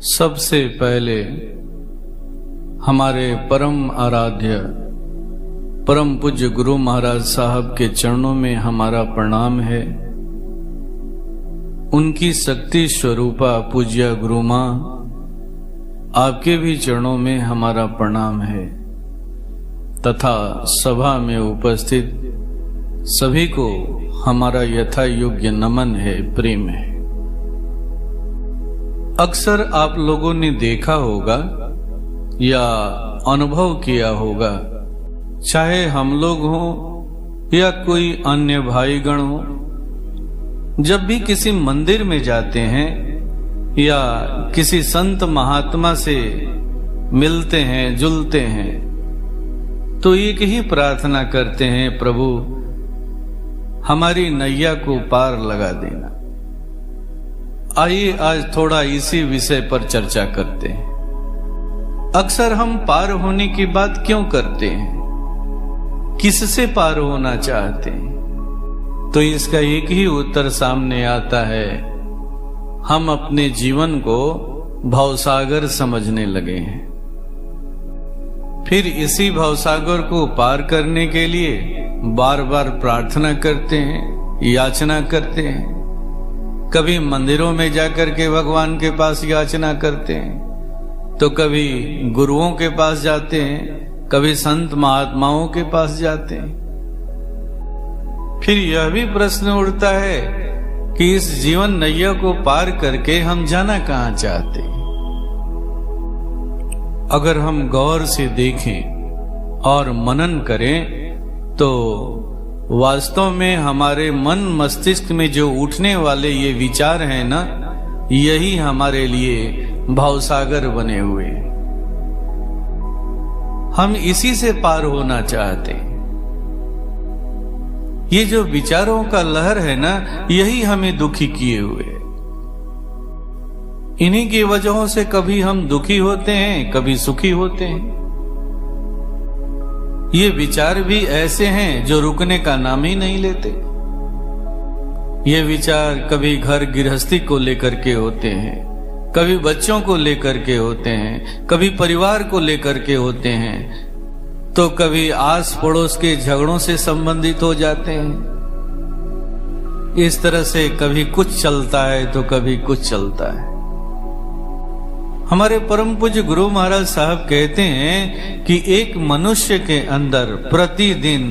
सबसे पहले हमारे परम आराध्य परम पूज्य गुरु महाराज साहब के चरणों में हमारा प्रणाम है। उनकी शक्ति स्वरूपा पूज्य गुरु माँ आपके भी चरणों में हमारा प्रणाम है तथा सभा में उपस्थित सभी को हमारा यथा योग्य नमन है, प्रेम है। अक्सर आप लोगों ने देखा होगा या अनुभव किया होगा, चाहे हम लोग हों या कोई अन्य भाईगण हो, जब भी किसी मंदिर में जाते हैं या किसी संत महात्मा से मिलते हैं जुलते हैं तो एक ही प्रार्थना करते हैं, प्रभु हमारी नैया को पार लगा देना। आइए आज थोड़ा इसी विषय पर चर्चा करते हैं। अक्सर हम पार होने की बात क्यों करते हैं, किससे पार होना चाहते हैं? तो इसका एक ही उत्तर सामने आता है, हम अपने जीवन को भवसागर समझने लगे हैं। फिर इसी भवसागर को पार करने के लिए बार बार प्रार्थना करते हैं, याचना करते हैं। कभी मंदिरों में जाकर के भगवान के पास याचना करते हैं, तो कभी गुरुओं के पास जाते हैं, कभी संत महात्माओं के पास जाते हैं। फिर यह भी प्रश्न उठता है कि इस जीवन नैया को पार करके हम जाना कहां चाहते हैं। अगर हम गौर से देखें और मनन करें तो वास्तव में हमारे मन मस्तिष्क में जो उठने वाले ये विचार हैं ना, यही हमारे लिए भवसागर बने हुए हैं। हम इसी से पार होना चाहते हैं। ये जो विचारों का लहर है ना, यही हमें दुखी किए हुए है। इन्हीं की वजहों से कभी हम दुखी होते हैं, कभी सुखी होते हैं। ये विचार भी ऐसे हैं जो रुकने का नाम ही नहीं लेते। ये विचार कभी घर गृहस्थी को लेकर के होते हैं, कभी बच्चों को लेकर के होते हैं, कभी परिवार को लेकर के होते हैं, तो कभी आस पड़ोस के झगड़ों से संबंधित हो जाते हैं। इस तरह से कभी कुछ चलता है तो कभी कुछ चलता है। हमारे परम पूज्य गुरु महाराज साहब कहते हैं कि एक मनुष्य के अंदर प्रतिदिन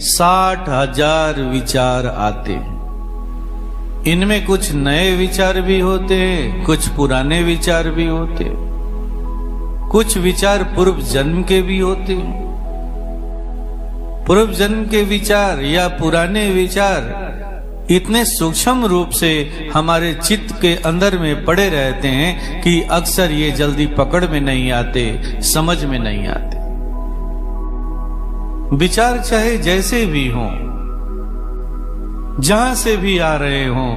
60,000 विचार आते हैं। इनमें कुछ नए विचार भी होते हैं, कुछ पुराने विचार भी होते हैं, कुछ विचार पूर्व जन्म के भी होते हैं। पूर्व जन्म के विचार या पुराने विचार इतने सूक्ष्म रूप से हमारे चित्त के अंदर में पड़े रहते हैं कि अक्सर ये जल्दी पकड़ में नहीं आते, समझ में नहीं आते। विचार चाहे जैसे भी हों, जहां से भी आ रहे हों,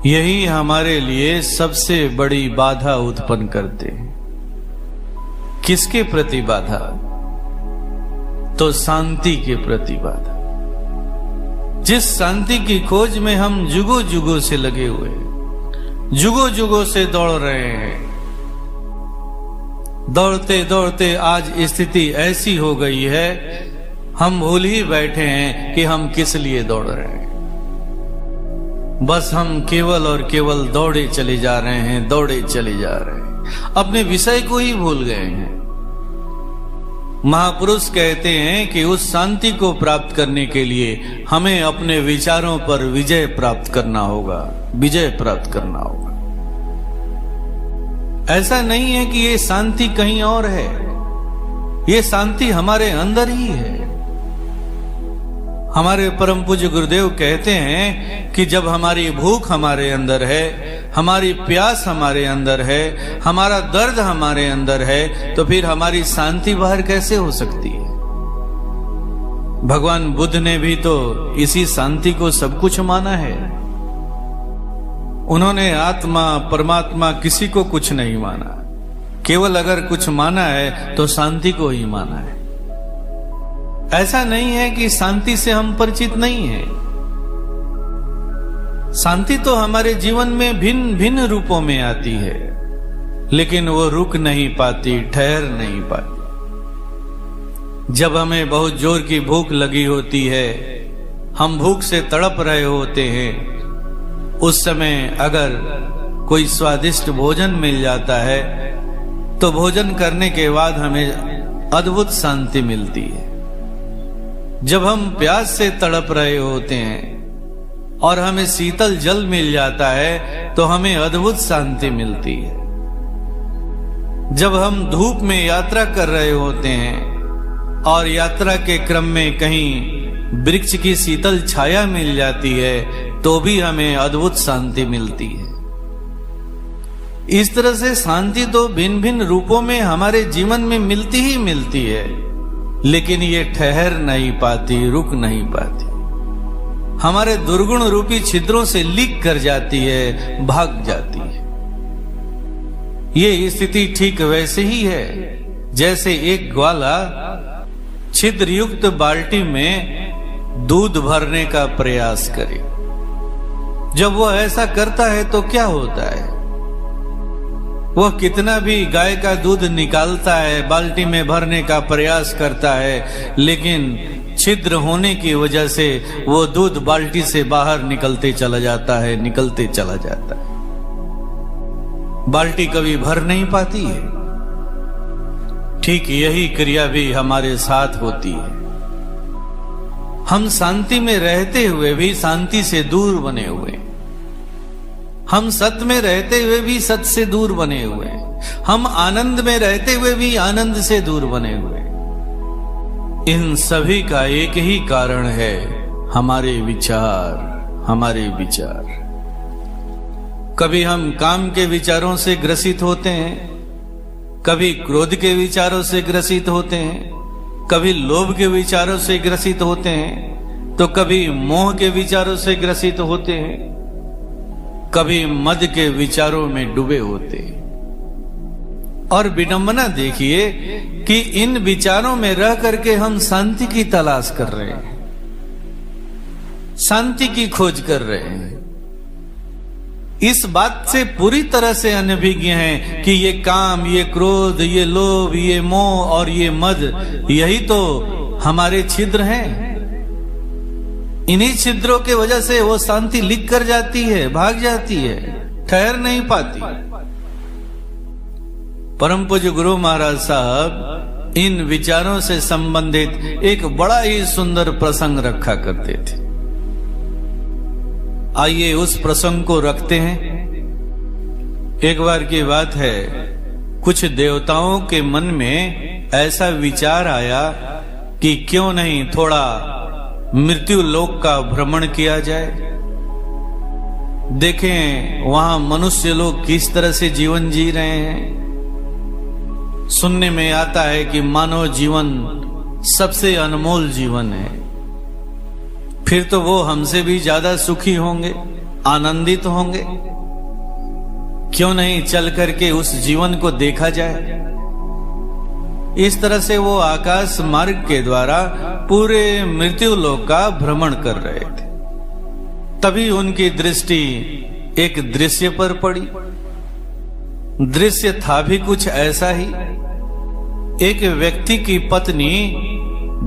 यही हमारे लिए सबसे बड़ी बाधा उत्पन्न करते हैं। किसके प्रति बाधा? तो शांति के प्रति बाधा। जिस शांति की खोज में हम जुगों जुगों से लगे हुए हैं, जुगों जुगों से दौड़ रहे हैं, दौड़ते दौड़ते आज स्थिति ऐसी हो गई है, हम भूल ही बैठे हैं कि हम किस लिए दौड़ रहे हैं। बस हम केवल और केवल दौड़े चले जा रहे हैं, दौड़े चले जा रहे हैं, अपने विषय को ही भूल गए हैं। महापुरुष कहते हैं कि उस शांति को प्राप्त करने के लिए हमें अपने विचारों पर विजय प्राप्त करना होगा, विजय प्राप्त करना होगा। ऐसा नहीं है कि ये शांति कहीं और है, ये शांति हमारे अंदर ही है। हमारे परम पूज्य गुरुदेव कहते हैं कि जब हमारी भूख हमारे अंदर है, हमारी प्यास हमारे अंदर है, हमारा दर्द हमारे अंदर है, तो फिर हमारी शांति बाहर कैसे हो सकती है? भगवान बुद्ध ने भी तो इसी शांति को सब कुछ माना है। उन्होंने आत्मा परमात्मा किसी को कुछ नहीं माना, केवल अगर कुछ माना है तो शांति को ही माना है। ऐसा नहीं है कि शांति से हम परिचित नहीं हैं। शांति तो हमारे जीवन में भिन्न भिन्न रूपों में आती है। लेकिन वो रुक नहीं पाती, ठहर नहीं पाती। जब हमें बहुत जोर की भूख लगी होती है, हम भूख से तड़प रहे होते हैं, उस समय अगर कोई स्वादिष्ट भोजन मिल जाता है तो भोजन करने के बाद हमें अद्भुत शांति मिलती है। जब हम प्यास से तड़प रहे होते हैं और हमें शीतल जल मिल जाता है तो हमें अद्भुत शांति मिलती है। जब हम धूप में यात्रा कर रहे होते हैं और यात्रा के क्रम में कहीं वृक्ष की शीतल छाया मिल जाती है तो भी हमें अद्भुत शांति मिलती है। इस तरह से शांति तो भिन्न भिन्न रूपों में हमारे जीवन में मिलती ही मिलती है, लेकिन ये ठहर नहीं पाती, रुक नहीं पाती, हमारे दुर्गुण रूपी छिद्रों से लीक कर जाती है, भाग जाती है। ये स्थिति ठीक वैसे ही है जैसे एक ग्वाला छिद्र युक्त बाल्टी में दूध भरने का प्रयास करे। जब वह ऐसा करता है तो क्या होता है? वह कितना भी गाय का दूध निकालता है, बाल्टी में भरने का प्रयास करता है, लेकिन छिद्र होने की वजह से वो दूध बाल्टी से बाहर निकलते चला जाता है, निकलते चला जाता है। बाल्टी कभी भर नहीं पाती है। ठीक यही क्रिया भी हमारे साथ होती है। हम शांति में रहते हुए भी शांति से दूर बने हुए, हम सत्य में रहते हुए भी सत्य से दूर बने हुए, हम आनंद में रहते हुए भी आनंद से दूर बने हुए। इन सभी का एक ही कारण है, हमारे विचार, हमारे विचार। कभी हम काम के विचारों से ग्रसित होते हैं, कभी क्रोध के विचारों से ग्रसित होते हैं, कभी लोभ के विचारों से ग्रसित होते हैं, तो कभी मोह के विचारों से ग्रसित होते हैं, कभी मद के विचारों में डूबे होते हैं। और विडंबना देखिए कि इन विचारों में रह करके हम शांति की तलाश कर रहे हैं, शांति की खोज कर रहे हैं। इस बात से पूरी तरह से अनभिज्ञ हैं कि ये काम, ये क्रोध, ये लोभ, ये मोह और ये मद, यही तो हमारे छिद्र हैं। इन्हीं छिद्रों के वजह से वो शांति लिक कर जाती है, भाग जाती है, ठहर नहीं पाती। परम पूज्य गुरु महाराज साहब इन विचारों से संबंधित एक बड़ा ही सुंदर प्रसंग रखा करते थे। आइए उस प्रसंग को रखते हैं। एक बार की बात है, कुछ देवताओं के मन में ऐसा विचार आया कि क्यों नहीं थोड़ा मृत्यु लोक का भ्रमण किया जाए, देखें वहां मनुष्य लोग किस तरह से जीवन जी रहे हैं। सुनने में आता है कि मानव जीवन सबसे अनमोल जीवन है, फिर तो वो हमसे भी ज्यादा सुखी होंगे, आनंदित होंगे। क्यों नहीं चल करके उस जीवन को देखा जाए। इस तरह से वो आकाश मार्ग के द्वारा पूरे मृत्यु लोक का भ्रमण कर रहे थे। तभी उनकी दृष्टि एक दृश्य पर पड़ी। दृश्य था भी कुछ ऐसा ही। एक व्यक्ति की पत्नी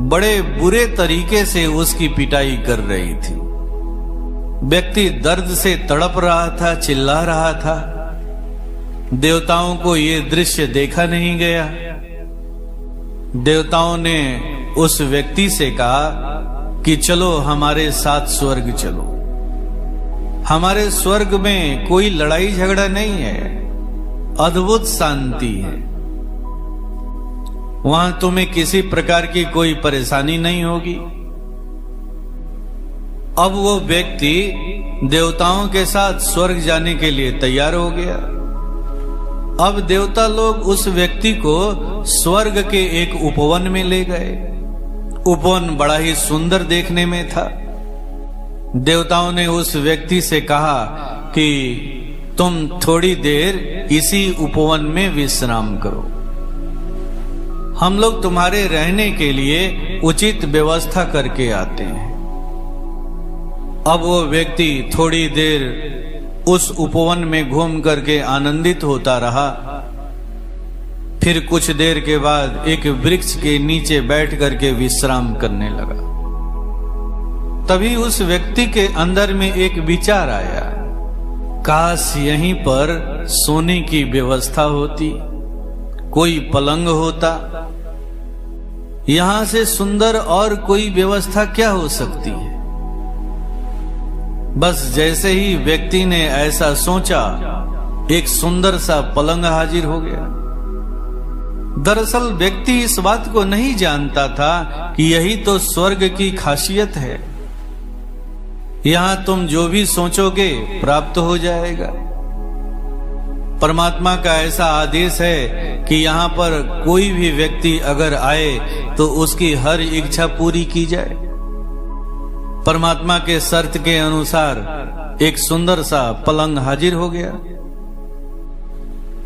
बड़े बुरे तरीके से उसकी पिटाई कर रही थी। व्यक्ति दर्द से तड़प रहा था, चिल्ला रहा था। देवताओं को ये दृश्य देखा नहीं गया। देवताओं ने उस व्यक्ति से कहा कि चलो हमारे साथ स्वर्ग चलो। हमारे स्वर्ग में कोई लड़ाई झगड़ा नहीं है, अद्भुत शांति है। वहां तुम्हें किसी प्रकार की कोई परेशानी नहीं होगी। अब वो व्यक्ति देवताओं के साथ स्वर्ग जाने के लिए तैयार हो गया। अब देवता लोग उस व्यक्ति को स्वर्ग के एक उपवन में ले गए। उपवन बड़ा ही सुंदर देखने में था। देवताओं ने उस व्यक्ति से कहा कि तुम थोड़ी देर इसी उपवन में विश्राम करो, हम लोग तुम्हारे रहने के लिए उचित व्यवस्था करके आते हैं। अब वो व्यक्ति थोड़ी देर उस उपवन में घूम करके आनंदित होता रहा। फिर कुछ देर के बाद एक वृक्ष के नीचे बैठ करके विश्राम करने लगा। तभी उस व्यक्ति के अंदर में एक विचार आया, काश यहीं पर सोने की व्यवस्था होती, कोई पलंग होता। यहां से सुंदर और कोई व्यवस्था क्या हो सकती है। बस जैसे ही व्यक्ति ने ऐसा सोचा, एक सुंदर सा पलंग हाजिर हो गया। दरअसल व्यक्ति इस बात को नहीं जानता था कि यही तो स्वर्ग की खासियत है। यहां तुम जो भी सोचोगे प्राप्त हो जाएगा। परमात्मा का ऐसा आदेश है कि यहाँ पर कोई भी व्यक्ति अगर आए तो उसकी हर इच्छा पूरी की जाए। परमात्मा के शर्त के अनुसार एक सुंदर सा पलंग हाजिर हो गया।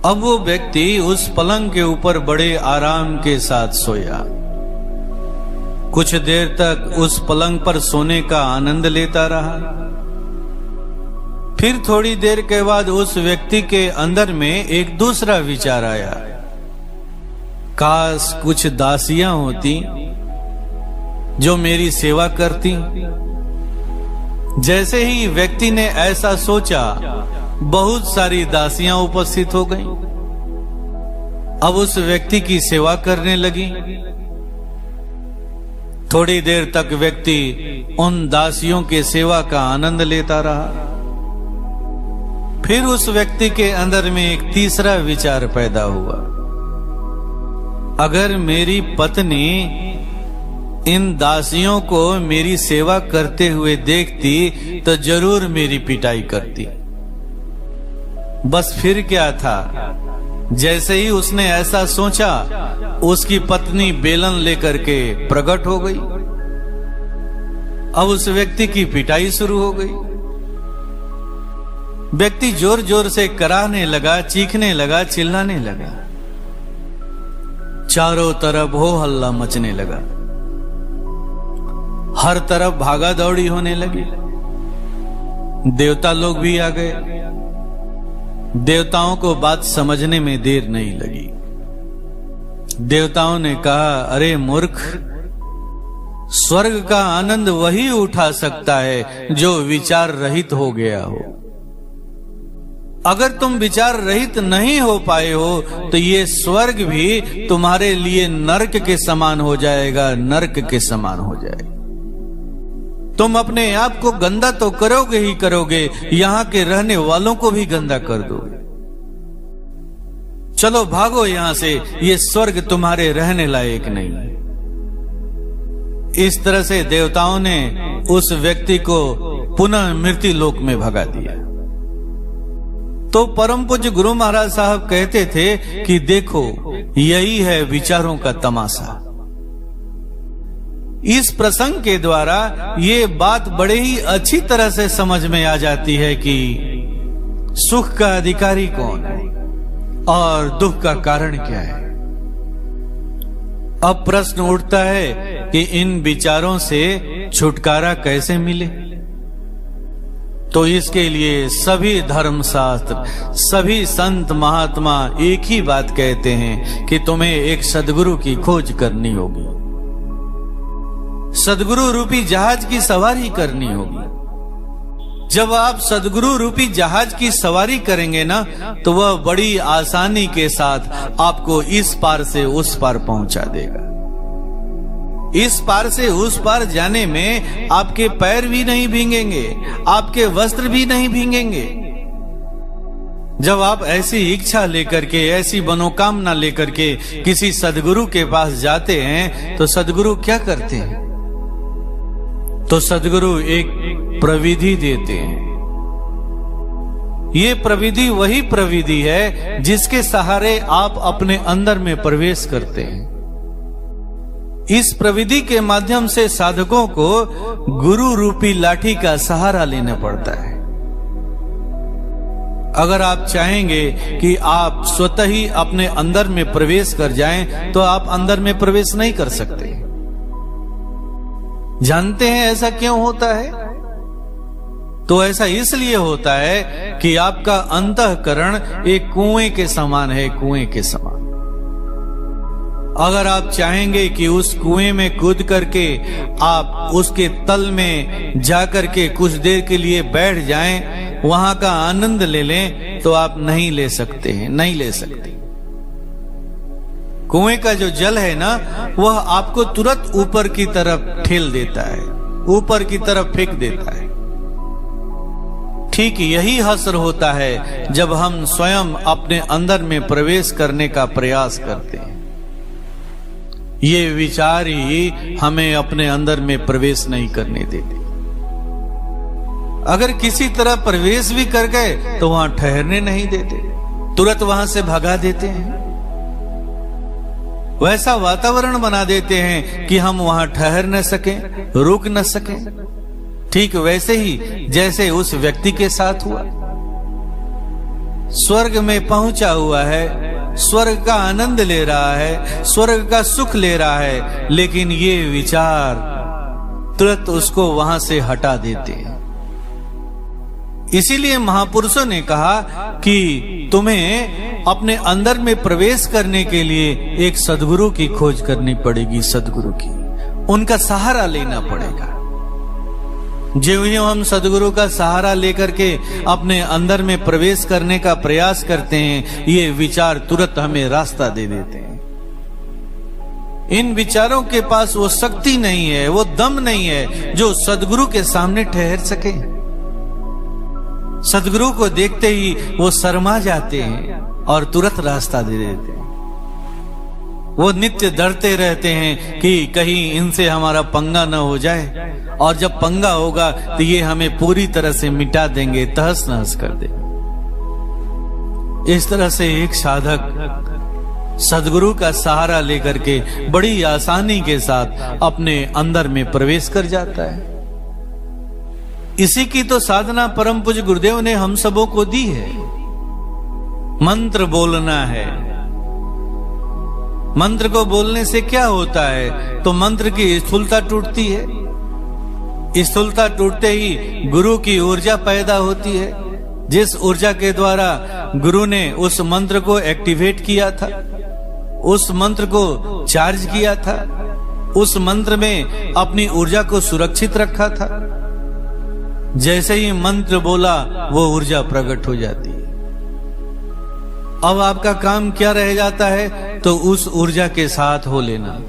अब वो व्यक्ति उस पलंग के ऊपर बड़े आराम के साथ सोया। कुछ देर तक उस पलंग पर सोने का आनंद लेता रहा। फिर थोड़ी देर के बाद उस व्यक्ति के अंदर में एक दूसरा विचार आया, काश कुछ दासियां होती जो मेरी सेवा करती। जैसे ही व्यक्ति ने ऐसा सोचा, बहुत सारी दासियां उपस्थित हो गईं। अब उस व्यक्ति की सेवा करने लगी। थोड़ी देर तक व्यक्ति उन दासियों के सेवा का आनंद लेता रहा। फिर उस व्यक्ति के अंदर में एक तीसरा विचार पैदा हुआ, अगर मेरी पत्नी इन दासियों को मेरी सेवा करते हुए देखती तो जरूर मेरी पिटाई करती। बस फिर क्या था, जैसे ही उसने ऐसा सोचा, उसकी पत्नी बेलन लेकर के प्रकट हो गई। अब उस व्यक्ति की पिटाई शुरू हो गई। व्यक्ति जोर जोर से कराहने लगा, चीखने लगा, चिल्लाने लगा। चारों तरफ हो हल्ला मचने लगा। हर तरफ भागा दौड़ी होने लगी। देवता लोग भी आ गए। देवताओं को बात समझने में देर नहीं लगी। देवताओं ने कहा, अरे मूर्ख, स्वर्ग का आनंद वही उठा सकता है जो विचार रहित हो गया हो। अगर तुम विचार रहित नहीं हो पाए हो तो ये स्वर्ग भी तुम्हारे लिए नरक के समान हो जाएगा, नरक के समान हो जाएगा। तुम अपने आप को गंदा तो करोगे ही करोगे, यहां के रहने वालों को भी गंदा कर दोगे। चलो भागो यहां से, ये स्वर्ग तुम्हारे रहने लायक नहीं है। इस तरह से देवताओं ने उस व्यक्ति को पुनः मृत्यु लोक में भगा दिया। तो परम पूज्य गुरु महाराज साहब कहते थे कि देखो, यही है विचारों का तमाशा। इस प्रसंग के द्वारा ये बात बड़े ही अच्छी तरह से समझ में आ जाती है कि सुख का अधिकारी कौन है और दुख का कारण क्या है। अब प्रश्न उठता है कि इन विचारों से छुटकारा कैसे मिले। तो इसके लिए सभी धर्मशास्त्र, सभी संत महात्मा एक ही बात कहते हैं कि तुम्हें एक सद्गुरु की खोज करनी होगी। सद्गुरु रूपी जहाज की सवारी करनी होगी। जब आप सद्गुरु रूपी जहाज की सवारी करेंगे ना, तो वह बड़ी आसानी के साथ आपको इस पार से उस पार पहुंचा देगा। इस पार से उस पार जाने में आपके पैर भी नहीं भीगेंगे, आपके वस्त्र भी नहीं भीगेंगे। जब आप ऐसी इच्छा लेकर के, ऐसी मनोकामना लेकर के किसी सद्गुरु के पास जाते हैं तो सद्गुरु क्या करते हैं? तो सद्गुरु एक प्रविधि देते हैं। ये प्रविधि वही प्रविधि है जिसके सहारे आप अपने अंदर में प्रवेश करते हैं। इस प्रविधि के माध्यम से साधकों को गुरु रूपी लाठी का सहारा लेना पड़ता है। अगर आप चाहेंगे कि आप स्वतः ही अपने अंदर में प्रवेश कर जाएं, तो आप अंदर में प्रवेश नहीं कर सकते। जानते हैं ऐसा क्यों होता है? तो ऐसा इसलिए होता है कि आपका अंतःकरण एक कुएं के समान है, कुएं के समान। अगर आप चाहेंगे कि उस कुएं में कूद करके आप उसके तल में जा करके कुछ देर के लिए बैठ जाएं, वहां का आनंद ले लें, तो आप नहीं ले सकते हैं, नहीं ले सकते। कुएं का जो जल है ना, वह आपको तुरंत ऊपर की तरफ ठेल देता है, ऊपर की तरफ फेंक देता है। ठीक यही हश्र होता है जब हम स्वयं अपने अंदर में प्रवेश करने का प्रयास करते हैं। ये विचार ही हमें अपने अंदर में प्रवेश नहीं करने देते। अगर किसी तरह प्रवेश भी कर गए तो वहां ठहरने नहीं देते, तुरंत वहां से भगा देते हैं। वैसा वातावरण बना देते हैं कि हम वहां ठहर न सकें, रुक न सकें। ठीक वैसे ही जैसे उस व्यक्ति के साथ हुआ। स्वर्ग में पहुंचा हुआ है, स्वर्ग का आनंद ले रहा है, स्वर्ग का सुख ले रहा है, लेकिन ये विचार तुरंत उसको वहां से हटा देते हैं। इसीलिए महापुरुषों ने कहा कि तुम्हें अपने अंदर में प्रवेश करने के लिए एक सद्गुरु की खोज करनी पड़ेगी, सद्गुरु की, उनका सहारा लेना पड़ेगा। जो हम सद्गुरु का सहारा लेकर के अपने अंदर में प्रवेश करने का प्रयास करते हैं, ये विचार तुरंत हमें रास्ता दे देते हैं। इन विचारों के पास वो शक्ति नहीं है, वो दम नहीं है जो सद्गुरु के सामने ठहर सके। सद्गुरु को देखते ही वो शर्मा जाते हैं और तुरंत रास्ता दे देते हैं। वो नित्य डरते रहते हैं कि कहीं इनसे हमारा पंगा न हो जाए, और जब पंगा होगा तो ये हमें पूरी तरह से मिटा देंगे, तहस नहस कर देंगे। इस तरह से एक साधक सद्गुरु का सहारा लेकर के बड़ी आसानी के साथ अपने अंदर में प्रवेश कर जाता है। इसी की तो साधना परम पूज्य गुरुदेव ने हम सबों को दी है। मंत्र बोलना है। मंत्र को बोलने से क्या होता है? तो मंत्र की स्थूलता टूटती है। स्थूलता टूटते ही गुरु की ऊर्जा पैदा होती है, जिस ऊर्जा के द्वारा गुरु ने उस मंत्र को एक्टिवेट किया था, उस मंत्र को चार्ज किया था, उस मंत्र में अपनी ऊर्जा को सुरक्षित रखा था। जैसे ही मंत्र बोला वो ऊर्जा प्रकट हो जाती है। अब आपका काम क्या रह जाता है? तो उस ऊर्जा के साथ हो लेना।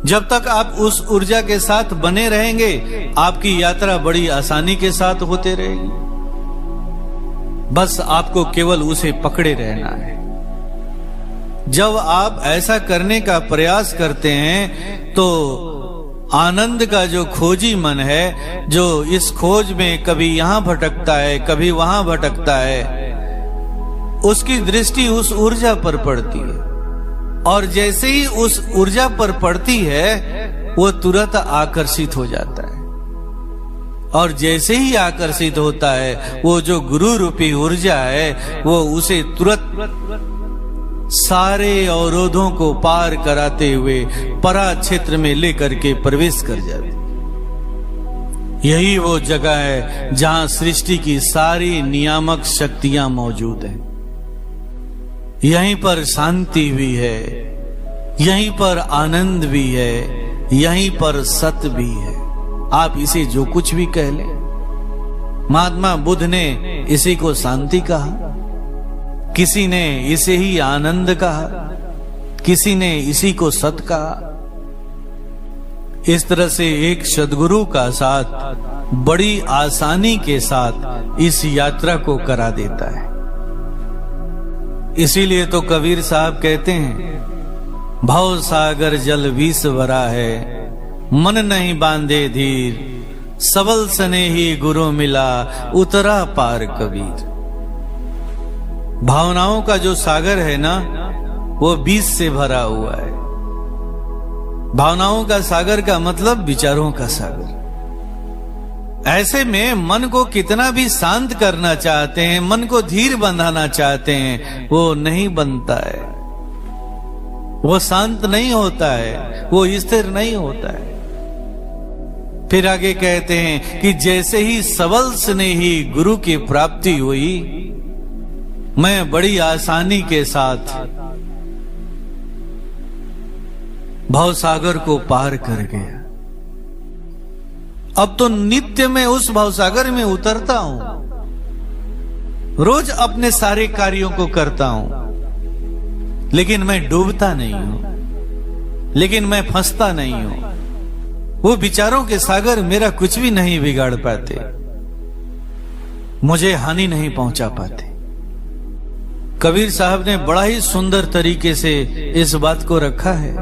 जब तक आप उस ऊर्जा के साथ बने रहेंगे, आपकी यात्रा बड़ी आसानी के साथ होते रहेगी। बस आपको केवल उसे पकड़े रहना है। जब आप ऐसा करने का प्रयास करते हैं तो आनंद का जो खोजी मन है, जो इस खोज में कभी यहां भटकता है, कभी वहां भटकता है, उसकी दृष्टि उस ऊर्जा पर पड़ती है, और जैसे ही उस ऊर्जा पर पड़ती है वो तुरंत आकर्षित हो जाता है। और जैसे ही आकर्षित होता है, वो जो गुरु रूपी ऊर्जा है वो उसे तुरंत सारे अवरोधों को पार कराते हुए परा क्षेत्र में लेकर के प्रवेश कर जाती। यही वो जगह है जहां सृष्टि की सारी नियामक शक्तियां मौजूद हैं। यहीं पर शांति भी है, यहीं पर आनंद भी है, यहीं पर सत्य भी है। आप इसे जो कुछ भी कह लें। महात्मा बुद्ध ने इसी को शांति कहा, किसी ने इसे ही आनंद कहा, किसी ने इसी को सत कहा। इस तरह से एक सद्गुरु का साथ बड़ी आसानी के साथ इस यात्रा को करा देता है। इसीलिए तो कबीर साहब कहते हैं, भव सागर जल विष भरा है, मन नहीं बांधे धीर, सबल सने ही गुरु मिला, उतरा पार कबीर। भावनाओं का जो सागर है ना, वो बीज से भरा हुआ है। भावनाओं का सागर का मतलब विचारों का सागर। ऐसे में मन को कितना भी शांत करना चाहते हैं, मन को धीर बंधाना चाहते हैं, वो नहीं बनता है, वो शांत नहीं होता है, वो स्थिर नहीं होता है। फिर आगे कहते हैं कि जैसे ही सबल स्नेही गुरु की प्राप्ति हुई, मैं बड़ी आसानी के साथ भवसागर को पार कर गया। अब तो नित्य मैं उस भवसागर में उतरता हूं, रोज अपने सारे कार्यों को करता हूं, लेकिन मैं डूबता नहीं हूं, लेकिन मैं फंसता नहीं हूं। वो विचारों के सागर मेरा कुछ भी नहीं बिगाड़ पाते, मुझे हानि नहीं पहुंचा पाते। कबीर साहब ने बड़ा ही सुंदर तरीके से इस बात को रखा है।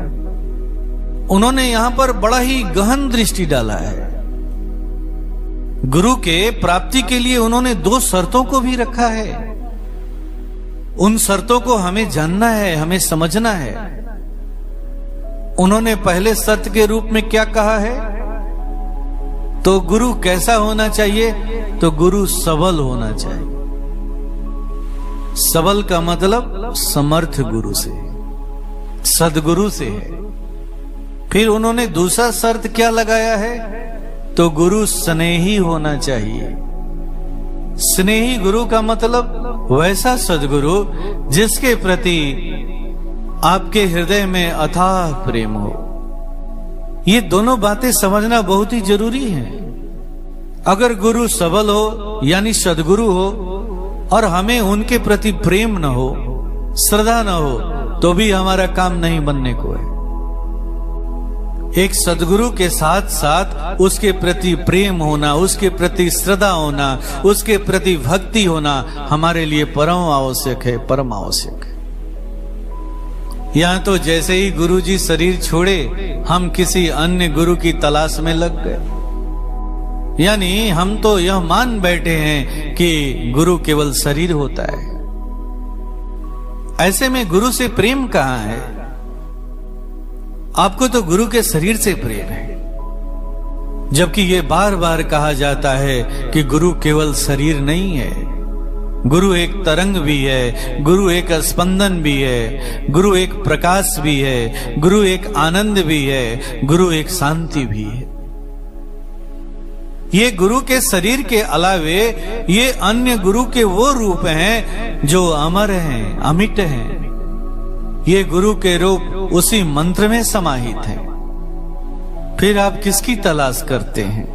उन्होंने यहां पर बड़ा ही गहन दृष्टि डाला है। गुरु के प्राप्ति के लिए उन्होंने 2 शर्तों को भी रखा है। उन शर्तों को हमें जानना है, हमें समझना है। उन्होंने पहले शर्त के रूप में क्या कहा है? तो गुरु कैसा होना चाहिए? तो गुरु सबल होना चाहिए। सबल का मतलब समर्थ गुरु से, सदगुरु से है। फिर उन्होंने दूसरा शर्त क्या लगाया है? तो गुरु स्नेही होना चाहिए। स्नेही गुरु का मतलब वैसा सदगुरु जिसके प्रति आपके हृदय में अथाह प्रेम हो। ये दोनों बातें समझना बहुत ही जरूरी है। अगर गुरु सबल हो यानी सदगुरु हो और हमें उनके प्रति प्रेम न हो, श्रद्धा न हो, तो भी हमारा काम नहीं बनने को है। एक सदगुरु के साथ साथ उसके प्रति प्रेम होना, उसके प्रति श्रद्धा होना, उसके प्रति भक्ति होना हमारे लिए परम आवश्यक है, परम आवश्यक है। यहां तो जैसे ही गुरु जी शरीर छोड़े, हम किसी अन्य गुरु की तलाश में लग गए। यानी हम तो यह मान बैठे हैं कि गुरु केवल शरीर होता है। ऐसे में गुरु से प्रेम कहां है? आपको तो गुरु के शरीर से प्रेम है, जबकि ये बार बार कहा जाता है कि गुरु केवल शरीर नहीं है। गुरु एक तरंग भी है, गुरु एक स्पंदन भी है, गुरु एक प्रकाश भी है, गुरु एक आनंद भी है, गुरु एक शांति भी है। ये गुरु के शरीर के अलावे ये अन्य गुरु के वो रूप हैं जो अमर हैं, अमिट हैं। ये गुरु के रूप उसी मंत्र में समाहित हैं। फिर आप किसकी तलाश करते हैं?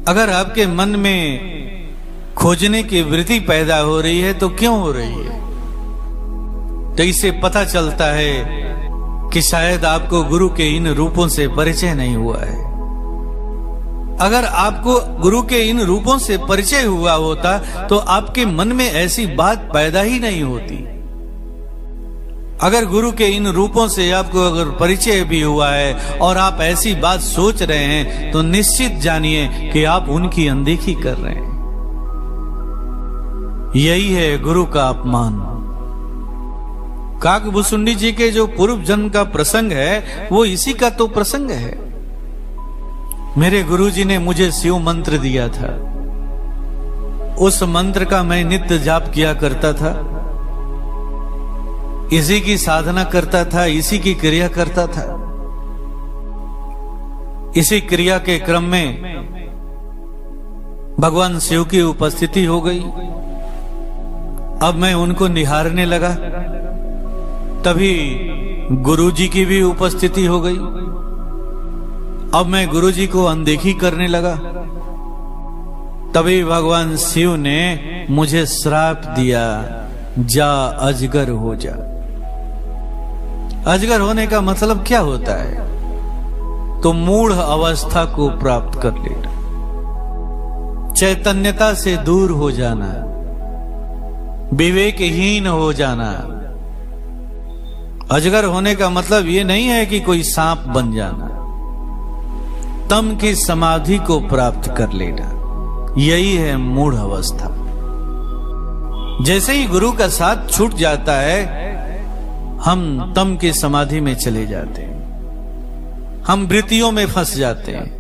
अगर आपके मन में खोजने की वृत्ति पैदा हो रही है तो क्यों हो रही है? तो इससे पता चलता है कि शायद आपको गुरु के इन रूपों से परिचय नहीं हुआ है। अगर आपको गुरु के इन रूपों से परिचय हुआ होता तो आपके मन में ऐसी बात पैदा ही नहीं होती। अगर गुरु के इन रूपों से आपको अगर परिचय भी हुआ है और आप ऐसी बात सोच रहे हैं तो निश्चित जानिए कि आप उनकी अनदेखी कर रहे हैं। यही है गुरु का अपमान। काकभूसुंडी जी के जो पूर्व जन्म का प्रसंग है वो इसी का तो प्रसंग है। मेरे गुरुजी ने मुझे शिव मंत्र दिया था। उस मंत्र का मैं नित्य जाप किया करता था, इसी की साधना करता था, इसी की क्रिया करता था। इसी क्रिया के क्रम में भगवान शिव की उपस्थिति हो गई। अब मैं उनको निहारने लगा, तभी गुरुजी की भी उपस्थिति हो गई। अब मैं गुरुजी को अनदेखी करने लगा, तभी भगवान शिव ने मुझे श्राप दिया, जा अजगर हो जा। अजगर होने का मतलब क्या होता है? तो मूढ़ अवस्था को प्राप्त कर लेना, चैतन्यता से दूर हो जाना, विवेकहीन हो जाना। अजगर होने का मतलब ये नहीं है कि कोई सांप बन जाना। तम की समाधि को प्राप्त कर लेना, यही है मूढ़ अवस्था। जैसे ही गुरु का साथ छूट जाता है, हम तम की समाधि में चले जाते हैं, हम वृत्तियों में फंस जाते हैं,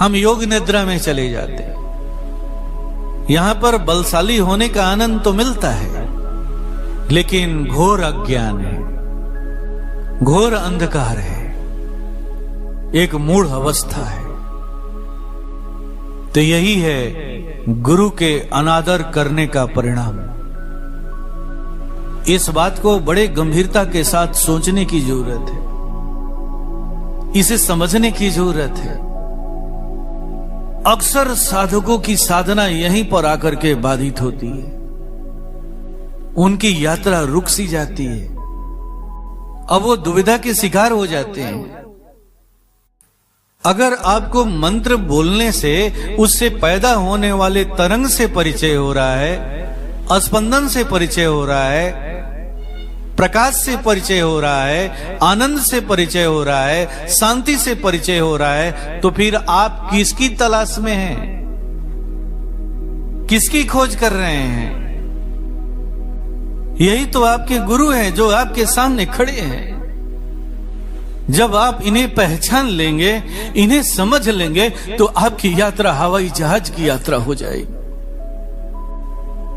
हम योग निद्रा में चले जाते हैं। यहां पर बलशाली होने का आनंद तो मिलता है, लेकिन घोर अज्ञान है, घोर अंधकार है, एक मूढ़ अवस्था है। तो यही है गुरु के अनादर करने का परिणाम। इस बात को बड़े गंभीरता के साथ सोचने की जरूरत है। इसे समझने की जरूरत है। अक्सर साधकों की साधना यहीं पर आकर के बाधित होती है, उनकी यात्रा रुक सी जाती है, अब वो दुविधा के शिकार हो जाते हैं। अगर आपको मंत्र बोलने से उससे पैदा होने वाले तरंग से परिचय हो रहा है, स्पंदन से परिचय हो रहा है, प्रकाश से परिचय हो रहा है, आनंद से परिचय हो रहा है, शांति से परिचय हो रहा है, तो फिर आप किसकी तलाश में हैं? किसकी खोज कर रहे हैं? यही तो आपके गुरु हैं जो आपके सामने खड़े हैं। जब आप इन्हें पहचान लेंगे, इन्हें समझ लेंगे, तो आपकी यात्रा हवाई जहाज की यात्रा हो जाएगी।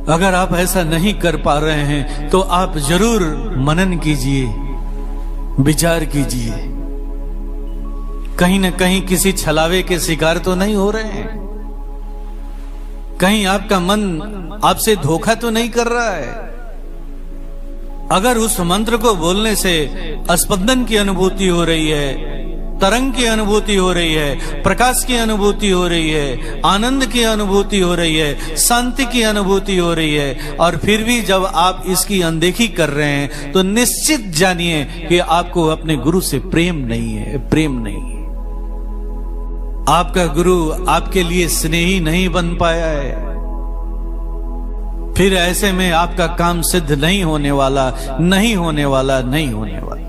अगर आप ऐसा नहीं कर पा रहे हैं तो आप जरूर मनन कीजिए, विचार कीजिए, कहीं न कहीं किसी छलावे के शिकार तो नहीं हो रहे हैं, कहीं आपका मन आपसे धोखा तो नहीं कर रहा है। अगर उस मंत्र को बोलने से स्पंदन की अनुभूति हो रही है, तरंग की अनुभूति हो रही है, प्रकाश की अनुभूति हो रही है, आनंद की अनुभूति हो रही है, शांति की अनुभूति हो रही है, और फिर भी जब आप इसकी अनदेखी कर रहे हैं, तो निश्चित जानिए कि आपको अपने गुरु से प्रेम नहीं है, प्रेम नहीं है। आपका गुरु आपके लिए स्नेही नहीं बन पाया है। फिर ऐसे में आपका काम सिद्ध नहीं होने वाला, नहीं होने वाला, नहीं होने वाला।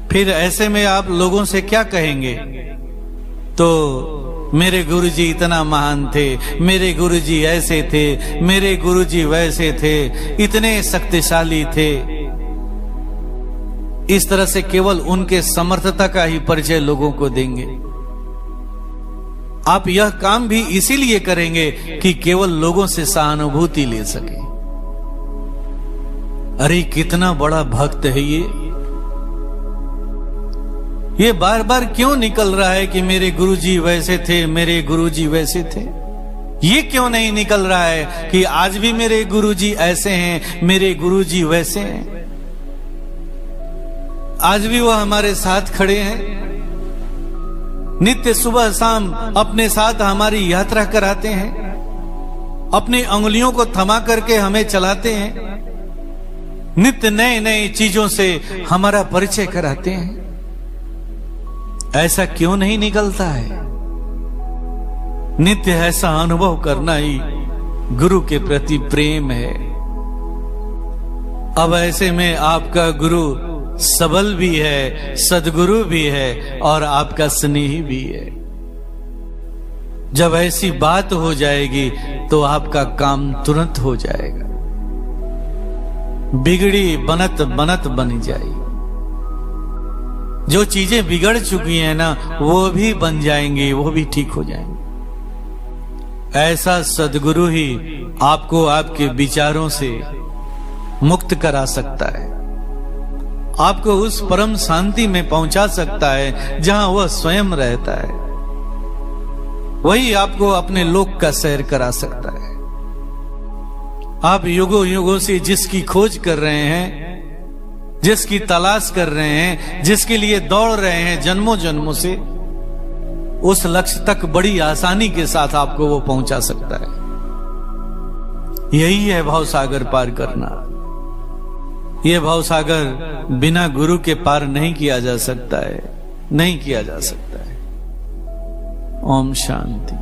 फिर ऐसे में आप लोगों से क्या कहेंगे? तो मेरे गुरुजी इतना महान थे, मेरे गुरुजी ऐसे थे, मेरे गुरुजी वैसे थे, इतने शक्तिशाली थे। इस तरह से केवल उनके समर्थता का ही परिचय लोगों को देंगे। आप यह काम भी इसीलिए करेंगे कि केवल लोगों से सहानुभूति ले सके। अरे कितना बड़ा भक्त है ये बार बार क्यों निकल रहा है कि मेरे गुरुजी वैसे थे, मेरे गुरुजी वैसे थे? ये क्यों नहीं निकल रहा है कि आज भी मेरे गुरुजी ऐसे हैं, मेरे गुरुजी वैसे हैं? आज भी वो हमारे साथ खड़े हैं, नित्य सुबह शाम अपने साथ हमारी यात्रा कराते हैं, अपनी अंगुलियों को थमा करके हमें चलाते हैं, नित्य नए नए चीजों से हमारा परिचय कराते हैं। ऐसा क्यों नहीं निकलता है? नित्य ऐसा अनुभव करना ही गुरु के प्रति प्रेम है। अब ऐसे में आपका गुरु सबल भी है, सदगुरु भी है, और आपका स्नेही भी है। जब ऐसी बात हो जाएगी तो आपका काम तुरंत हो जाएगा, बिगड़ी बनत बनत बन जाएगी। जो चीजें बिगड़ चुकी हैं ना, वो भी बन जाएंगी, वो भी ठीक हो जाएंगी। ऐसा सदगुरु ही आपको आपके विचारों से मुक्त करा सकता है, आपको उस परम शांति में पहुंचा सकता है जहां वह स्वयं रहता है। वही आपको अपने लोक का सैर करा सकता है। आप युगों युगों से जिसकी खोज कर रहे हैं, जिसकी तलाश कर रहे हैं, जिसके लिए दौड़ रहे हैं जन्मों जन्मों से, उस लक्ष्य तक बड़ी आसानी के साथ आपको वो पहुंचा सकता है। यही है भवसागर पार करना। ये भवसागर बिना गुरु के पार नहीं किया जा सकता है, नहीं किया जा सकता है। ओम शांति।